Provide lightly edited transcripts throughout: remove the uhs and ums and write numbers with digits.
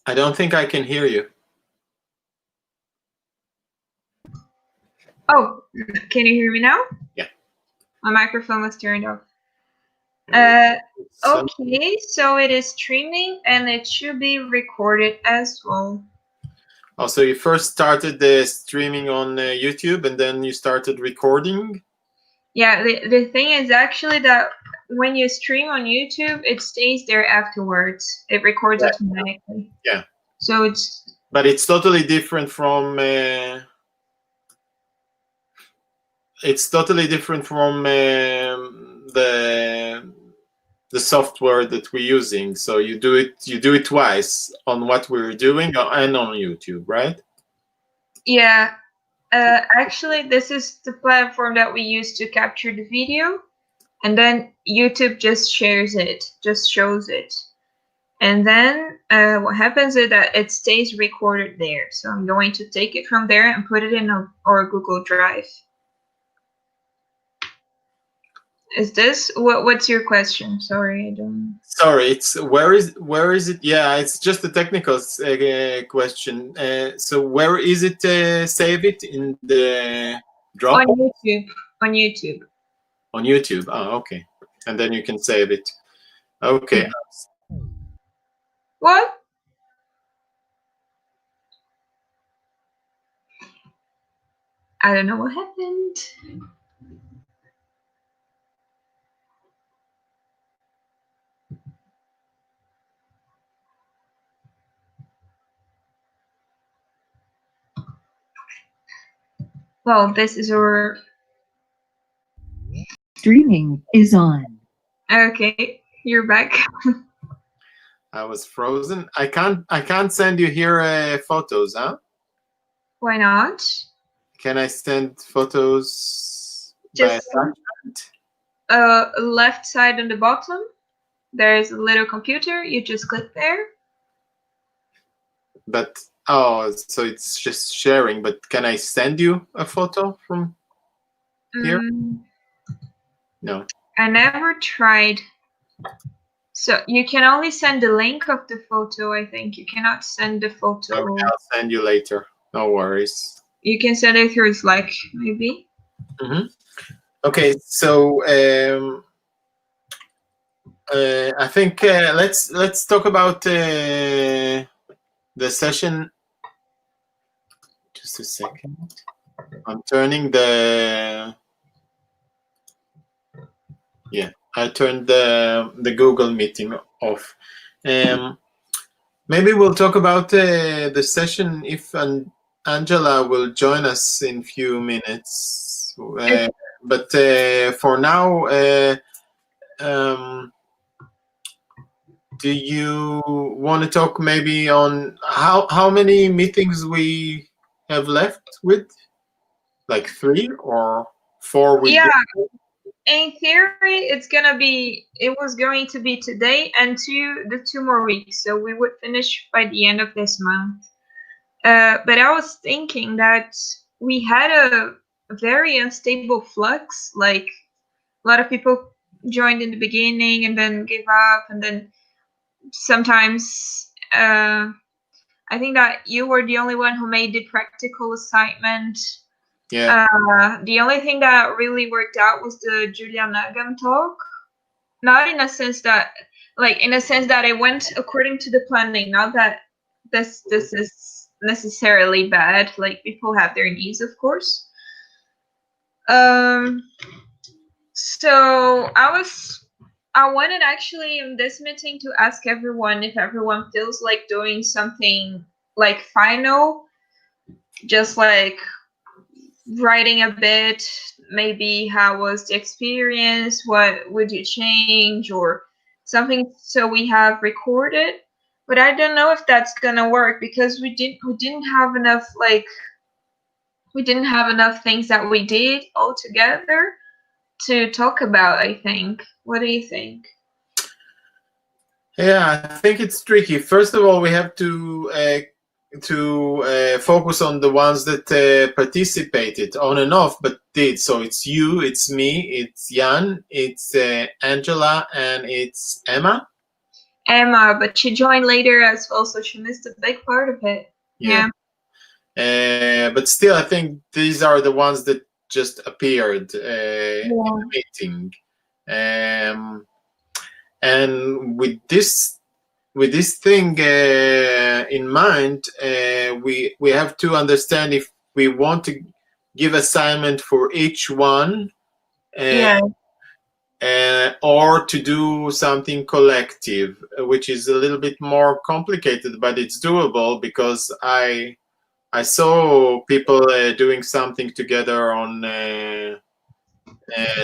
I don't think I can hear you. Oh, can you hear me now? Yeah. My microphone was turned off. So- Okay, so it is streaming and it should be recorded as well. Oh, so you first started the streaming on YouTube and then you started recording? Yeah, the thing is actually that when you stream on YouTube, it stays there afterwards. It records automatically. Yeah. So it's... But it's totally different from the software that we're using. So you do it twice on what we're doing and on YouTube, right? Yeah. Actually, this is the platform that we use to capture the video, and then YouTube just shares it, just shows it. And then what happens is that it stays recorded there. So I'm going to take it from there and put it in our Google Drive. Is this what's your question? Sorry, I don't... Sorry, it's where is it? Yeah, it's just a technical question. So where is it? Save it in the Dropbox? On YouTube. On YouTube. On YouTube. Oh, okay. And then you can save it. Okay. What? I don't know what happened. Well, this is our... Streaming is on. Okay, you're back. I was frozen. I can't send you here photos, huh? Why not? Can I send photos Just by attachment? left side on the bottom, there's a little computer. You just click there. But oh, so it's just sharing. But can I send you a photo from here? No. I never tried. So you can only send the link of the photo, I think. You cannot send the photo. Okay, I'll send you later. No worries. You can send it through Slack, maybe. Okay, so I think let's talk about the session. Just a second. I'm turning the... Yeah, I turned the Google meeting off. Maybe we'll talk about the session if Angela will join us in a few minutes. But for now, do you want to talk maybe on how many meetings we have left with? Like 3 or 4? Yeah. In theory, it was going to be today and the 2 more weeks. So we would finish by the end of this month. But I was thinking that we had a very unstable flux. Like a lot of people joined in the beginning and then gave up. And then sometimes I think that you were the only one who made the practical assignment. Yeah. The only thing that really worked out was the Julia Nagam talk. Not in a sense that, in a sense that it went according to the planning. Not that this is necessarily bad. Like, people have their needs, of course. So I wanted actually in this meeting to ask everyone if everyone feels like doing something like final, just like writing a bit, maybe how was the experience, what would you change, or something, so we have recorded. But I don't know if that's gonna work because we didn't have enough things that we did all together to talk about, I think. What do you think? Yeah, I think it's tricky. First of all, we have to focus on the ones that participated on and off, but did. So it's you, it's me, it's Jan, it's Angela, and it's Emma. Emma, but she joined later as well, so she missed a big part of it. Yeah. But still, I think these are the ones that just appeared in the meeting. And with this thing in mind, we have to understand if we want to give assignment for each one, or to do something collective, which is a little bit more complicated, but it's doable because I saw people doing something together on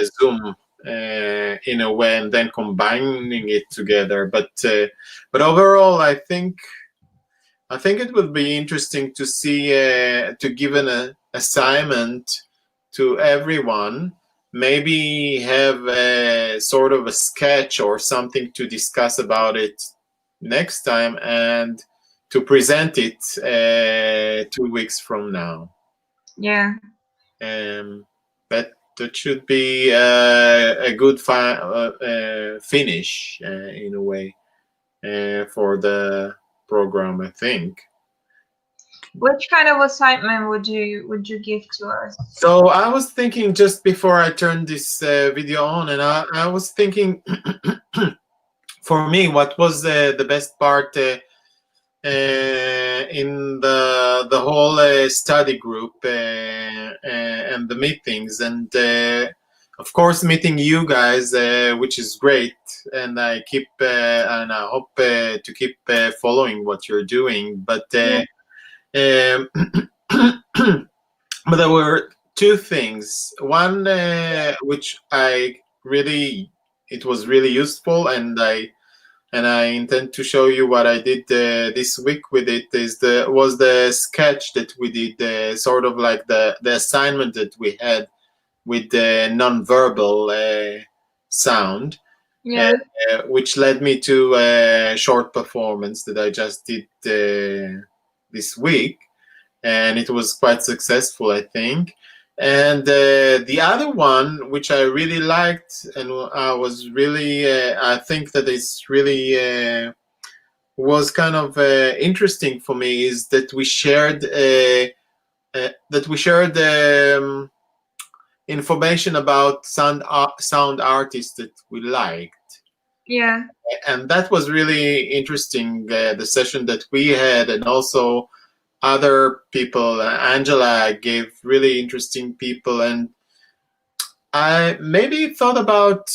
Zoom in a way, and then combining it together. But overall, I think it would be interesting to see to give an assignment to everyone. Maybe have a sort of a sketch or something to discuss about it next time, and to present it 2 weeks from now. Yeah. That should be a good finish in a way for the program, I think. Which kind of assignment would you give to us? So I was thinking just before I turned this video on, and I was thinking, for me, what was the best part in the whole study group and the meetings, and of course meeting you guys, which is great, and I hope to keep following what you're doing. But but there were two things. One which it was really useful, and I intend to show you what I did this week with it. Was the sketch that we did, sort of like the assignment that we had with the non-verbal sound, which led me to a short performance that I just did this week, and it was quite successful, I think. And the other one, which I really liked, and I was really, I think that it's really was kind of interesting for me, is that we shared information about sound artists that we liked. Yeah. And that was really interesting. The session that we had, and also other people. Angela gave really interesting people, and I maybe thought about,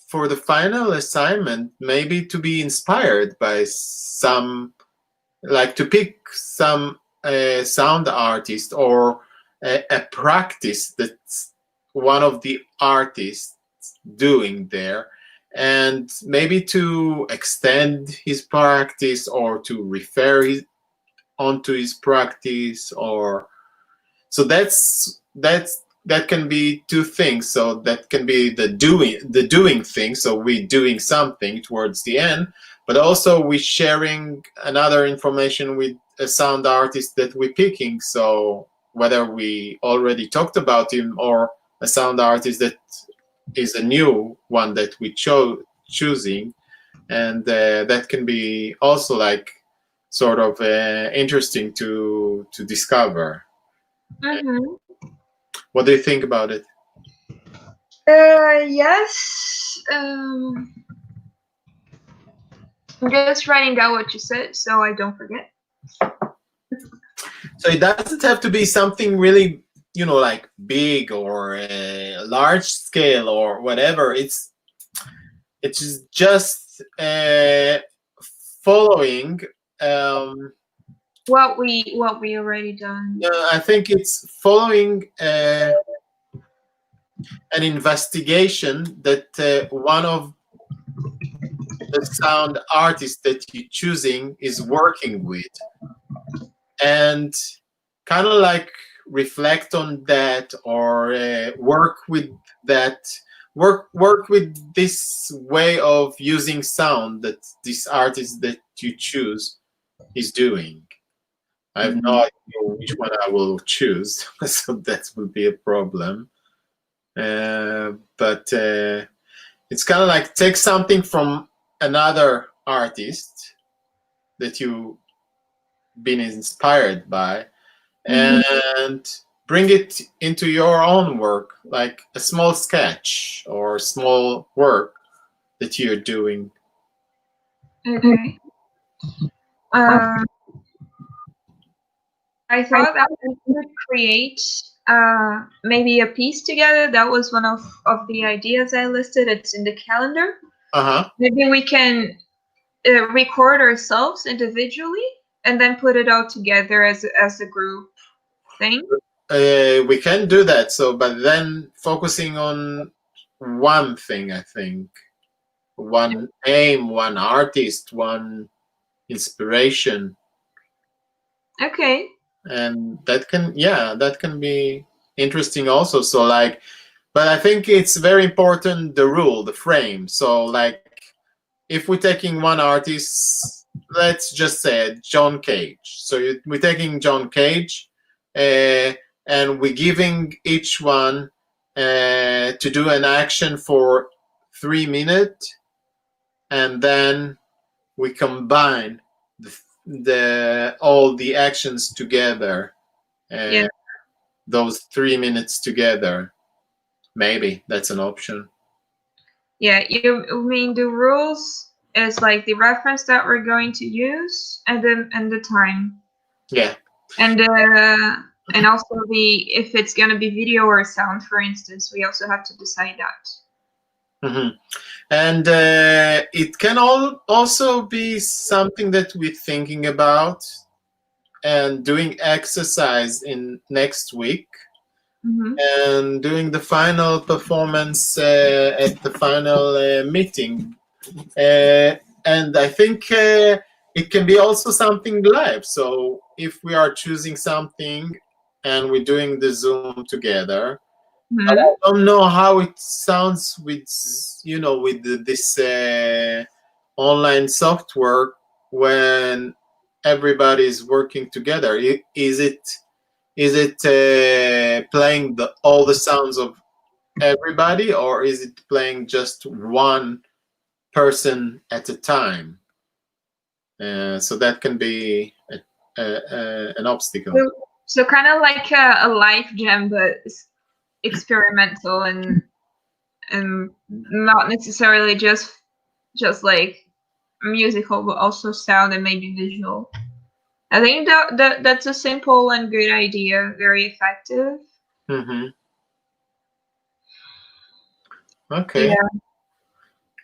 for the final assignment, maybe to be inspired by some, like to pick some sound artist, or a practice that one of the artists doing there, and maybe to extend his practice, or to refer onto his practice, or so that can be two things. So that can be the doing thing, so we doing something towards the end, but also we sharing another information with a sound artist that we're picking. So whether we already talked about him, or a sound artist that is a new one that we choosing, and that can be also like sort of interesting to discover. What do you think about it? Yes. I'm just writing down what you said so I don't forget. So it doesn't have to be something really, like big or large scale or whatever. It's just following what we already done. I think it's following an investigation that one of the sound artists that you're choosing is working with, and kind of like reflect on that, or work with that, work with this way of using sound that this artist that you choose is doing. I have no idea which one I will choose, so that will be a problem. But it's kind of like take something from another artist that you've been inspired by, Mhm. and bring it into your own work, like a small sketch or small work that you're doing. Okay. Um, I thought that we could create maybe a piece together. That was one of the ideas I listed. It's in the calendar. Uh-huh. Maybe we can record ourselves individually and then put it all together as a group thing. We can do that. So, but then focusing on one thing, I think, one aim, one artist, one inspiration, Okay. and that can be interesting also. So, like, but I think it's very important the rule, the frame. So, like, if we're taking one artist, let's just say it, John Cage. So we're taking John Cage, and we're giving each one to do an action for 3 minutes, and then we combine the all the actions together. Yeah. Those 3 minutes together. Maybe that's an option. Yeah, you mean the rules is like the reference that we're going to use and the time. Yeah. And also if it's gonna be video or sound, for instance, we also have to decide that. Mm-hmm. And it can also be something that we're thinking about and doing exercise in next week, Mm-hmm. and doing the final performance at the final meeting. And I think it can be also something live. So if we are choosing something and we're doing the Zoom together, Mm-hmm. I don't know how it sounds with this online software when everybody is working together. Is it playing all the sounds of everybody, or is it playing just one person at a time? So that can be an obstacle. So kind of like a live jam, but experimental and not necessarily just like musical, but also sound and maybe visual. I think that's a simple and good idea, very effective. Mm-hmm. Okay.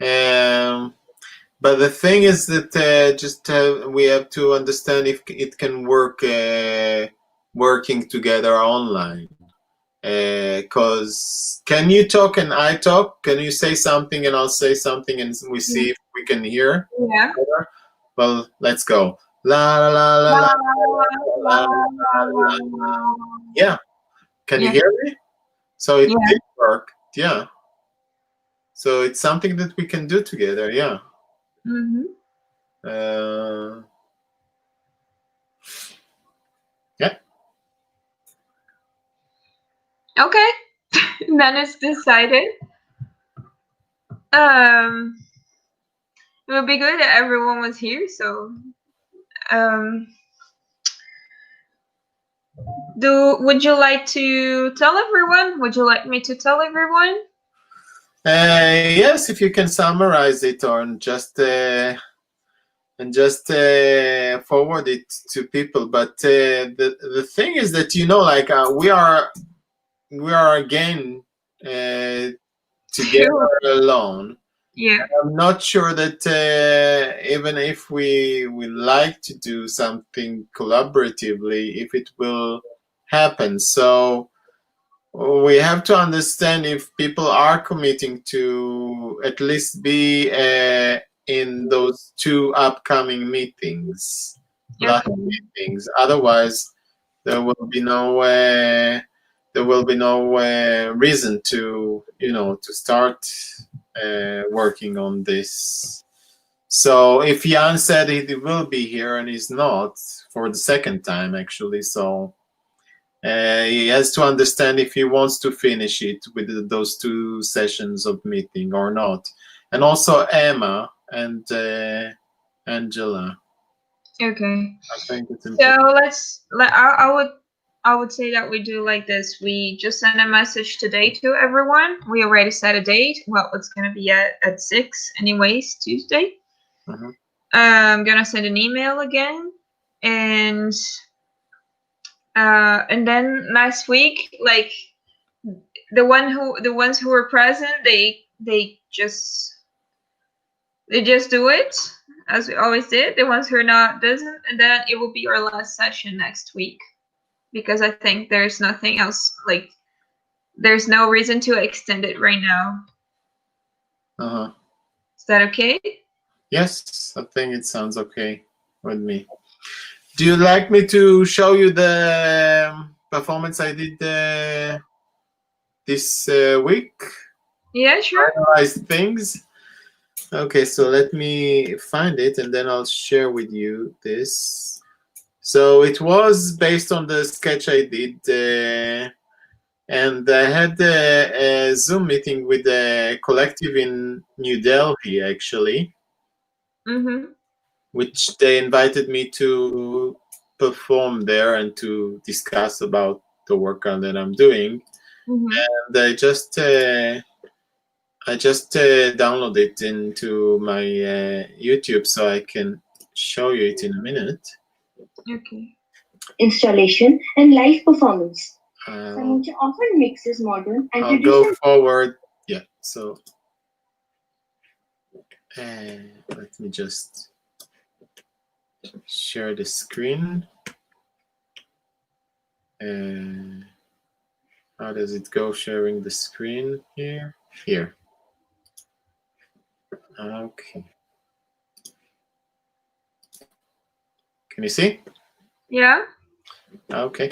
Yeah. But the thing is that we have to understand if it can work working together online. Because can you talk and I talk? Can you say something and I'll say something and we see if we can hear? Yeah. Well, let's go. La la la la la la la la la. Yeah. Can you hear me? So it did work. Yeah. So it's something that we can do together. Yeah. Mm-hmm. Yeah. Okay. Then it's decided. It would be good that everyone was here. So, would you like to tell everyone? Would you like me to tell everyone? Yes, if you can summarize it or just forward it to people. But the thing is that like we are again together alone. Yeah. I'm not sure that even if we like to do something collaboratively, if it will happen. So we have to understand if people are committing to at least be in those 2 upcoming meetings, live meetings. Otherwise, there will be no reason to to start working on this. So if Jan said he will be here and he's not for the second time actually, so he has to understand if he wants to finish it with those 2 sessions of meeting or not. And also Emma and Angela. Okay. I think it's So important. I would say that we do like this. We just send a message today to everyone. We already set a date. Well, it's gonna be at 6 anyways, Tuesday. Mhm. I'm gonna send an email again, and then last week, like the ones who were present, they just do it as we always did. The ones who are not doesn't, and then it will be our last session next week, because I think there's nothing else, like there's no reason to extend it right now. Uh-huh. Is that okay? Yes, I think it sounds okay with me. Do you like me to show you the performance I did this week? Yeah, sure. Finalize things. Okay, so let me find it and then I'll share with you this. So it was based on the sketch I did, and I had a Zoom meeting with a collective in New Delhi, actually, Mhm. which they invited me to perform there and to discuss about the work that I'm doing. Mhm. And I just download it into my YouTube so I can show you it in a minute. Okay. Installation and live performance. I'll, Samocha often mixes modern and I'll go traditional. forward. Yeah, so let me just share the screen. How does it go sharing the screen here? Here. Okay. Can you see? Yeah. Okay.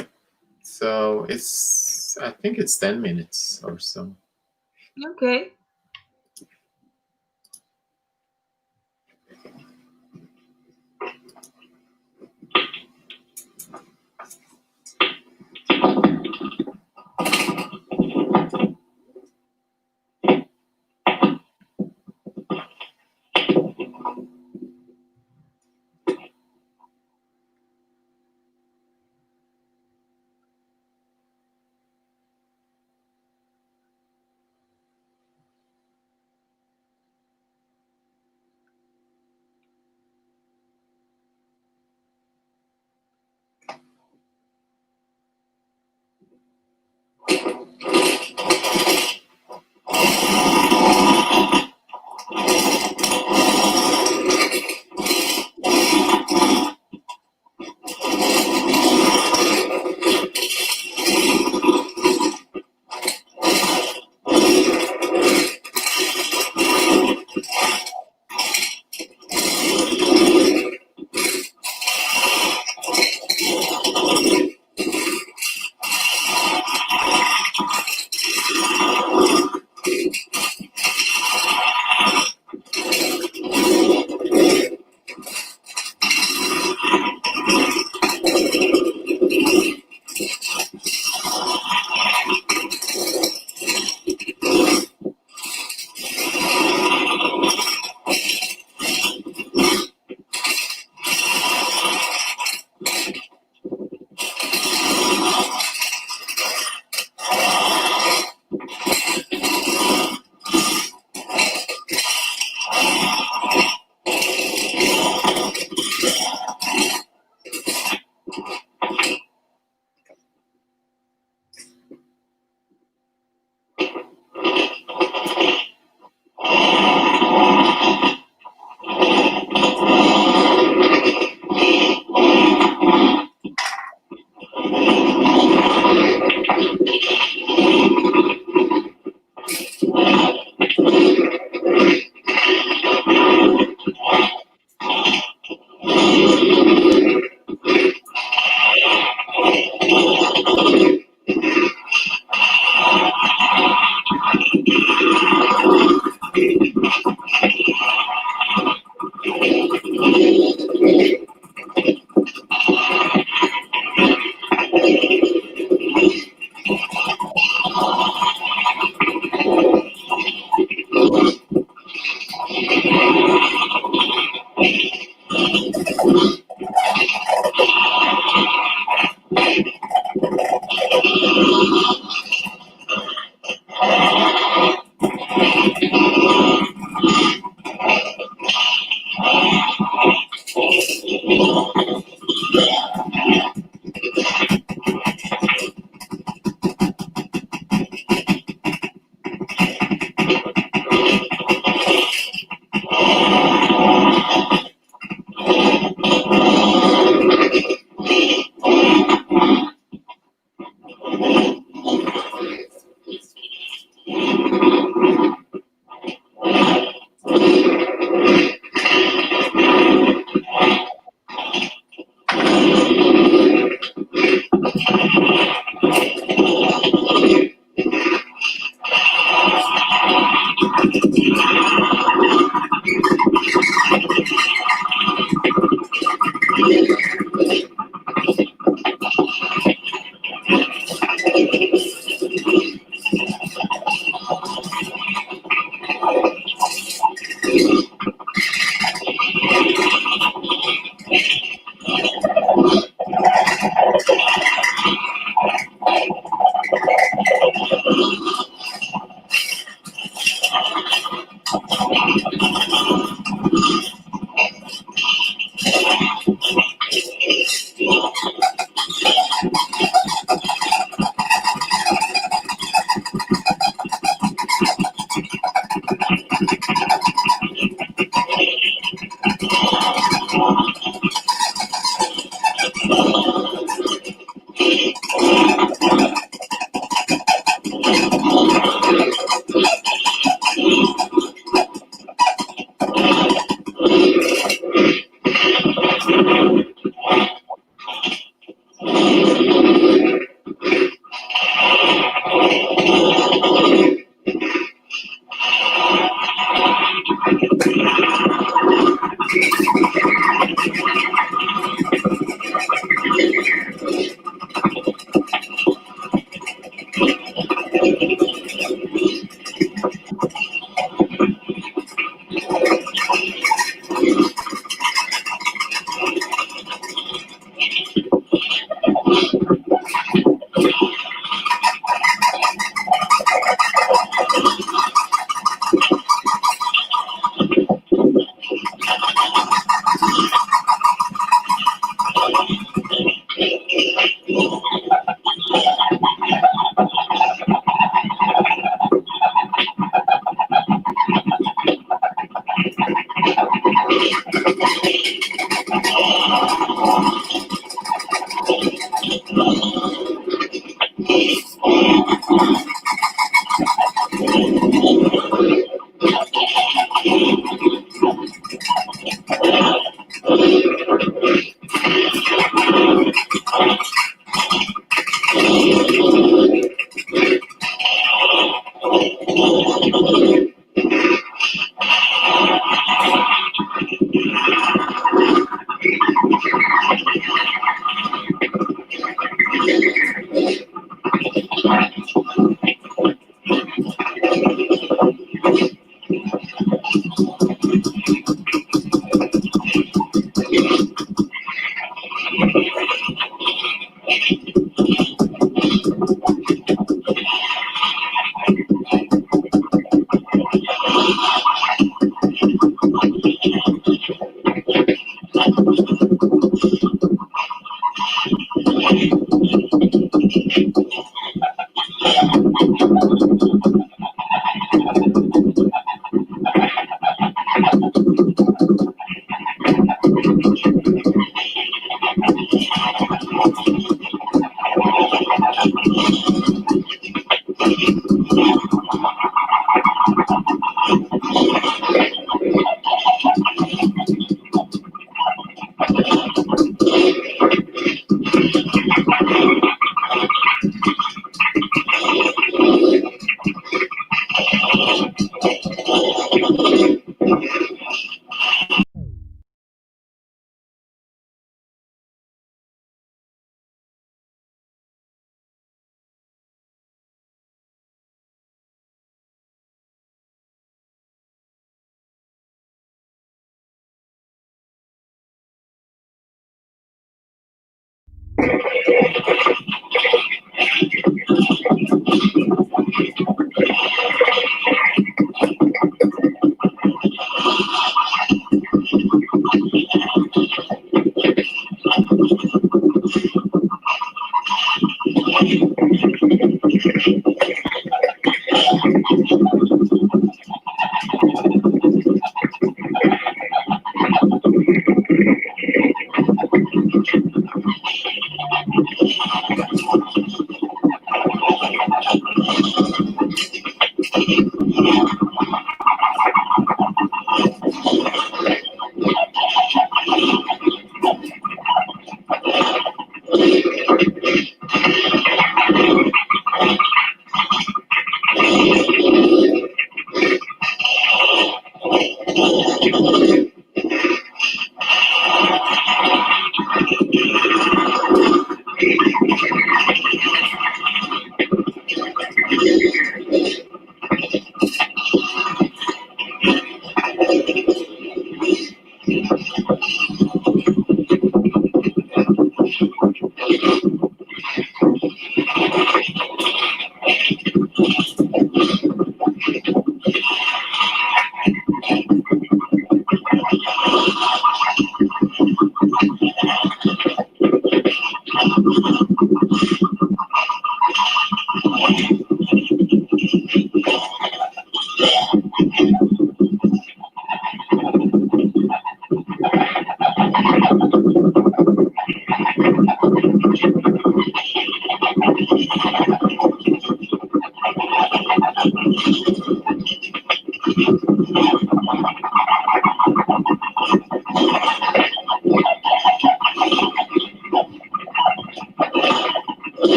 So I think it's 10 minutes or so. Okay.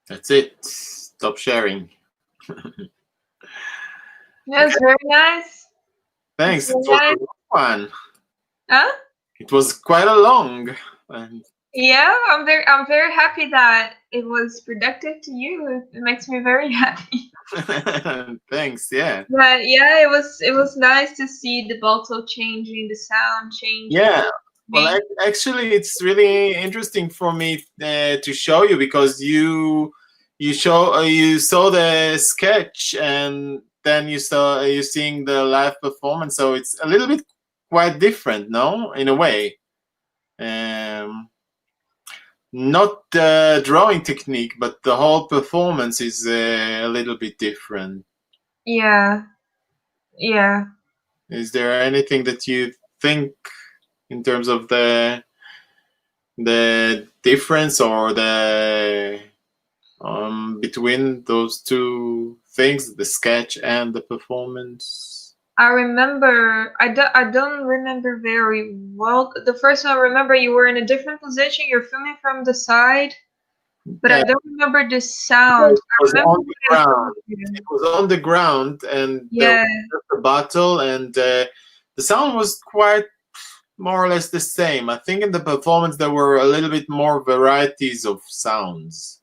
That's it. Stop sharing. That's very nice. Thanks. It Very was nice. a long one. Huh? It was quite a long. And Yeah, I'm very happy that it was productive to you. It makes me very happy. thanks. Yeah. But yeah, it was nice to see the bottle changing, the sound changing. Yeah. Well, actually, it's really interesting for me to show you because you saw the sketch and then you're seeing the live performance, so it's a little bit quite different, no, in a way. Not the drawing technique, but the whole performance is a little bit different. Yeah. Yeah. Is there anything that you think in terms of the difference or the between those two things, the sketch and the performance? I remember. I don't remember very well. The first one I remember, you were in a different position. You're filming from the side, but I don't remember the sound. It was I remember on the ground. It was on the ground, and there Yeah. was just a bottle, and the sound was quite more or less the same. I think in the performance there were a little bit more varieties of sounds.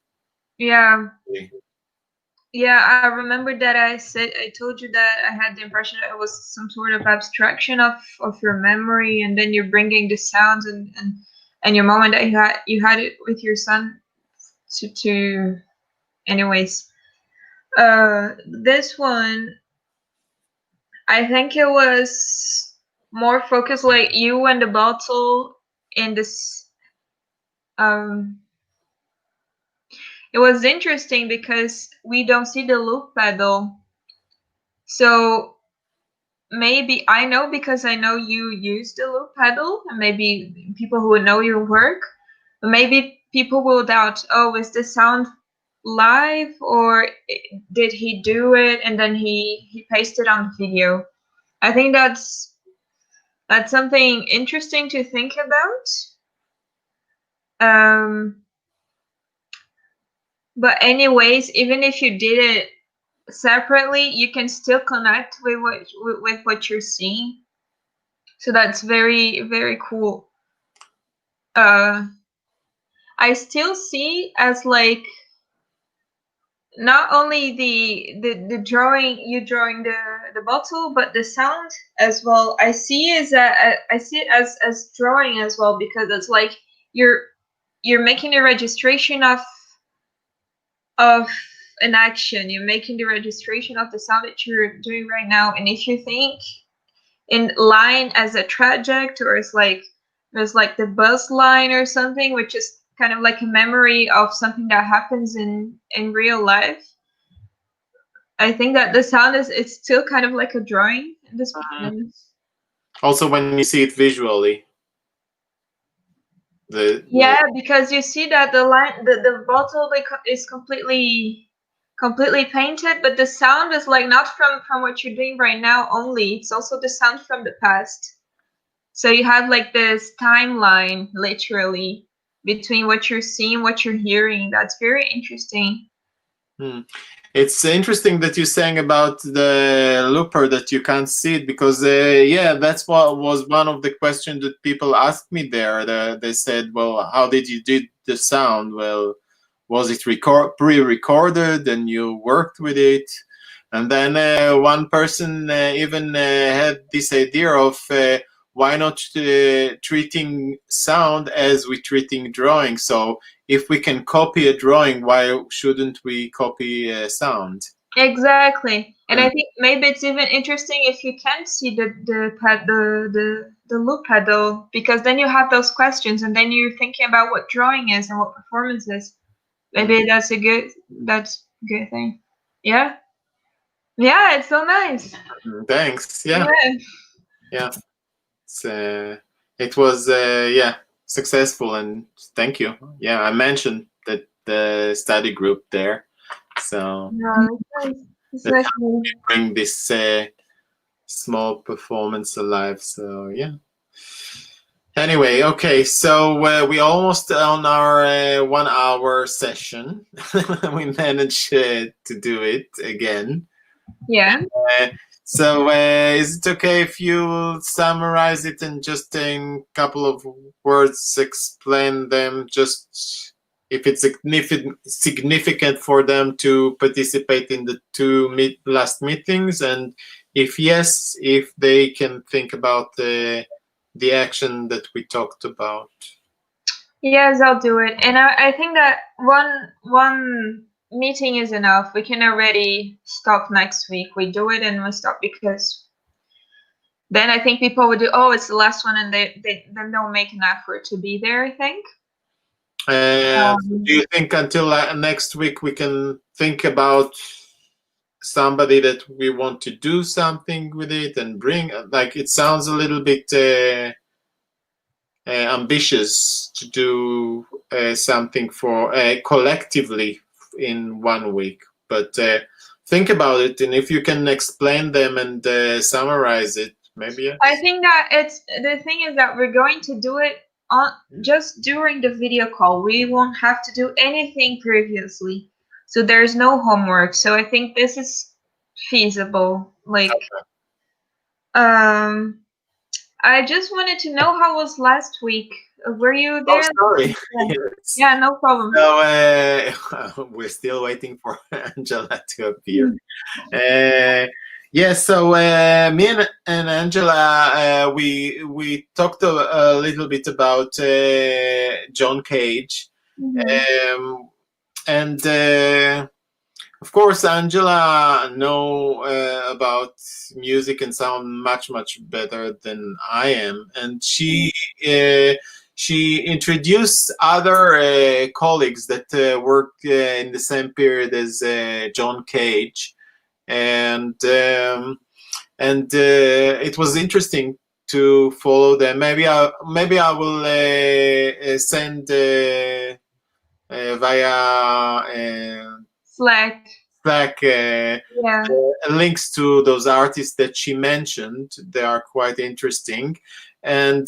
Yeah. Okay. Yeah, I remember that I told you that I had the impression that it was some sort of abstraction of your memory, and then you're bringing the sounds and your moment that you had it with your son to anyways. This one, I think it was more focused, like you and the bottle in this. It was interesting because we don't see the loop pedal, so maybe I know because I know you use the loop pedal, and maybe people who know your work, maybe people will doubt, oh, is this sound live or did he do it and then he pasted on the video? I think that's something interesting to think about. But anyways, even if you did it separately, you can still connect with what you're seeing. So that's very, very cool. I still see as like not only the drawing, you drawing the bottle, but the sound as well. I see it as drawing as well, because it's like you're making a registration of an action. You're making the registration of the sound that you're doing right now. And if you think in line as a traject, or it's like there's like the buzz line or something, which is kind of like a memory of something that happens in real life. I think that the sound it's still kind of like a drawing in this point. Also, when you see it visually, Yeah, because you see that the line, the bottle is completely completely painted, but the sound is like not from what you're doing right now only. It's also the sound from the past. So you have like this timeline, literally, between what you're seeing, what you're hearing. That's very interesting. It's interesting that you're saying about the looper that you can't see it, because yeah, that's what was one of the questions that people asked me there. They said, well, how did you do the sound? Well, was it pre-recorded and you worked with it? And then one person even had this idea of why not treating sound as we treating drawing. So if we can copy a drawing, why shouldn't we copy sound? Exactly, and I think maybe it's even interesting if you can see the loop pedal, because then you have those questions, and then you're thinking about what drawing is and what performance is. Maybe that's a good thing. Yeah, yeah, it's so nice. Thanks. Yeah. It was yeah, successful, and thank you. Yeah, I mentioned that the study group there, so bring this small performance alive. So yeah. Anyway, okay, so we're almost on our 1 hour session. We managed to do it again. Yeah. So is it okay if you summarize it and just in a couple of words explain them, just if it's significant for them to participate in the two last meetings, and if yes, if they can think about the action that we talked about? Yes, I'll do it. And I think that one meeting is enough. We can already stop next week. We do it and we stop, because then I think people would do, oh, it's the last one, and then they'll make an effort to be there, I think. Do you think until next week we can think about somebody that we want to do something with it and bring? Like, it sounds a little bit ambitious to do something for collectively in 1 week, but think about it, and if you can explain them and summarize it, maybe. Yes. I think that the thing is that we're going to do it just during the video call. We won't have to do anything previously, so there's no homework. So I think this is feasible. Like, okay. I just wanted to know how was last week. Were you there? Oh, sorry. Yes. Yeah, no problem. So we're still waiting for Angela to appear. Yeah, so me and Angela, we talked a little bit about John Cage, and of course, Angela know about music and sound much better than I am, and she introduced other colleagues that worked in the same period as John Cage, and it was interesting to follow them. Maybe I will send via Slack links to those artists that she mentioned. They are quite interesting, and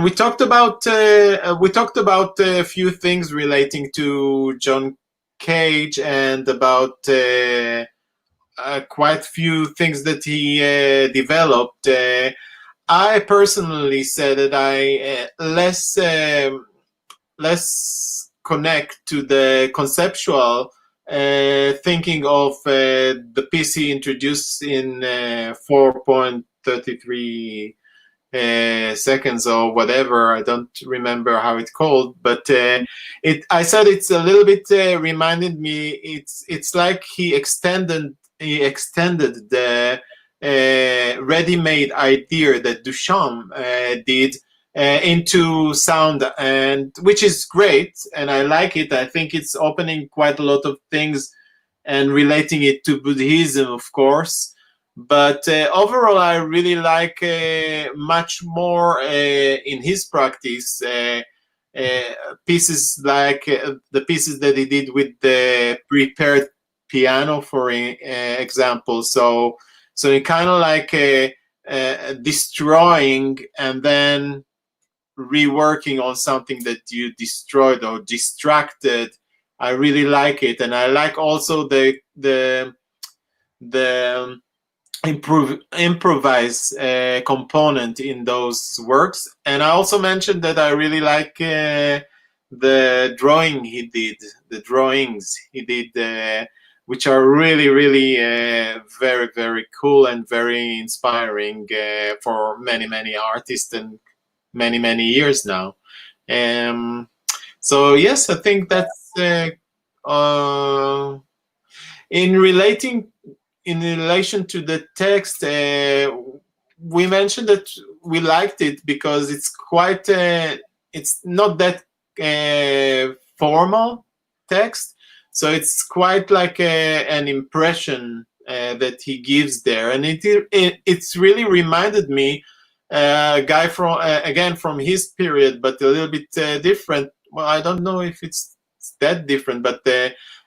we talked about a few things relating to John Cage, and about quite few things that he developed. I personally said that I less connect to the conceptual thinking of the piece he introduced in 4.33 seconds or whatever. I don't remember how it's called, but I said it's a little bit reminded me. It's like he extended the ready-made idea that Duchamp did into sound, and which is great, and I like it. I think it's opening quite a lot of things and relating it to Buddhism, of course. But overall, I really like much more in his practice pieces like the pieces that he did with the prepared piano, for example. So he kind of like destroying and then reworking on something that you destroyed or distracted. I really like it, and I like also the improvise component in those works. And I also mentioned that I really like the drawings he did, which are really, really very, very cool and very inspiring for many, many artists and many, many years now. So yes, I think that's in relation to the text. We mentioned that we liked it because it's quite it's not that formal text, so it's quite like an impression that he gives there, and it's really reminded me a guy from again from his period, but a little bit different. Well, I don't know if it's that different, but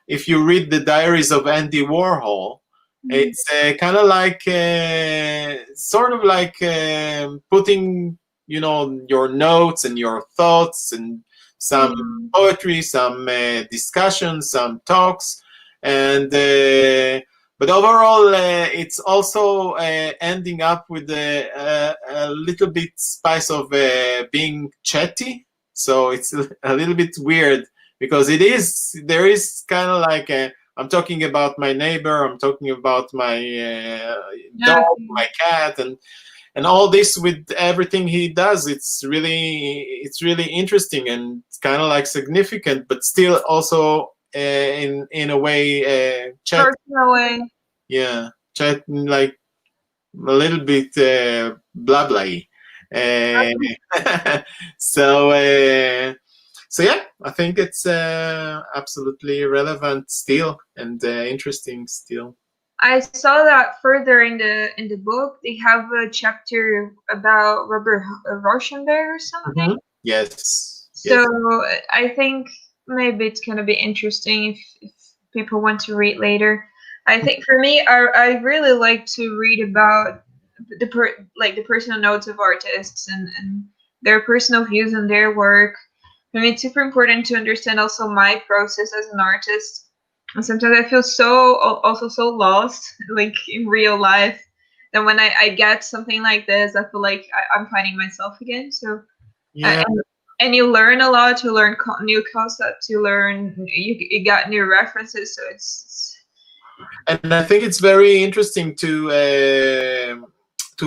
if you read the diaries of Andy Warhol, it's kind of like sort of like putting, you know, your notes and your thoughts and some poetry, some discussions, some talks, and but overall it's also ending up with a little bit spice of being chatty. So it's a little bit weird because there is kind of like I'm talking about my neighbor, I'm talking about my dog, my cat, and all this with everything he does. It's really interesting and it's kind of like significant, but still also in a way chat. Personal way. Yeah, chat like a little bit blah blah. So yeah, I think it's absolutely relevant still and interesting still. I saw that further in the book. They have a chapter about Robert Rauschenberg or something. Mm-hmm. Yes. So I think maybe it's gonna be interesting if people want to read later. I think for me, I really like to read about the personal notes of artists and their personal views on their work. For me, it's super important to understand also my process as an artist. And sometimes I feel so lost, like in real life. And when I get something like this, I feel like I'm finding myself again. So yeah. And you learn a lot. You learn new concepts. You got new references. So it's. And I think it's very interesting to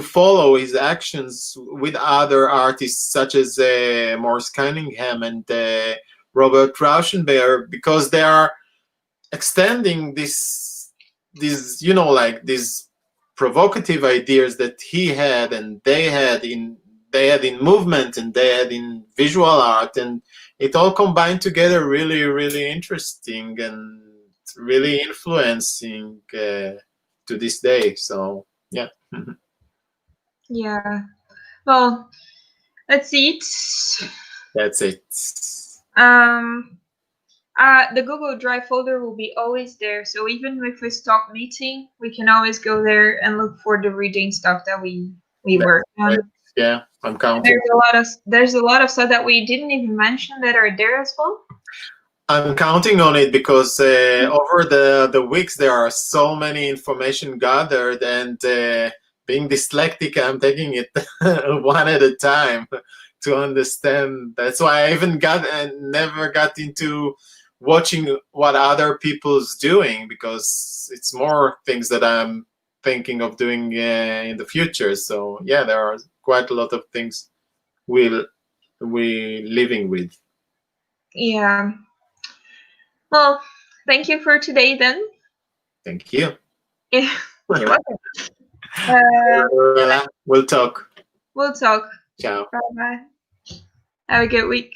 follow his actions with other artists such as Morris Cunningham and Robert Rauschenberg, because they are extending these you know, like these provocative ideas that he had and they had in movement and they had in visual art, and it all combined together really, really interesting and really influencing to this day. So yeah. Yeah. Well, that's it. That's it. The Google Drive folder will be always there. So even if we stop meeting, we can always go there and look for the reading stuff that we work on. Right. Yeah, I'm counting. There's a lot of stuff that we didn't even mention that are there as well. I'm counting on it because over the weeks there are so many information gathered, and being dyslexic, I'm taking it one at a time to understand. That's why I even never got into watching what other people's doing, because it's more things that I'm thinking of doing in the future. So yeah, there are quite a lot of things we living with. Yeah. Well, thank you for today then. Thank you. Yeah. You're welcome. We'll talk. We'll talk. Ciao. Bye-bye. Have a good week.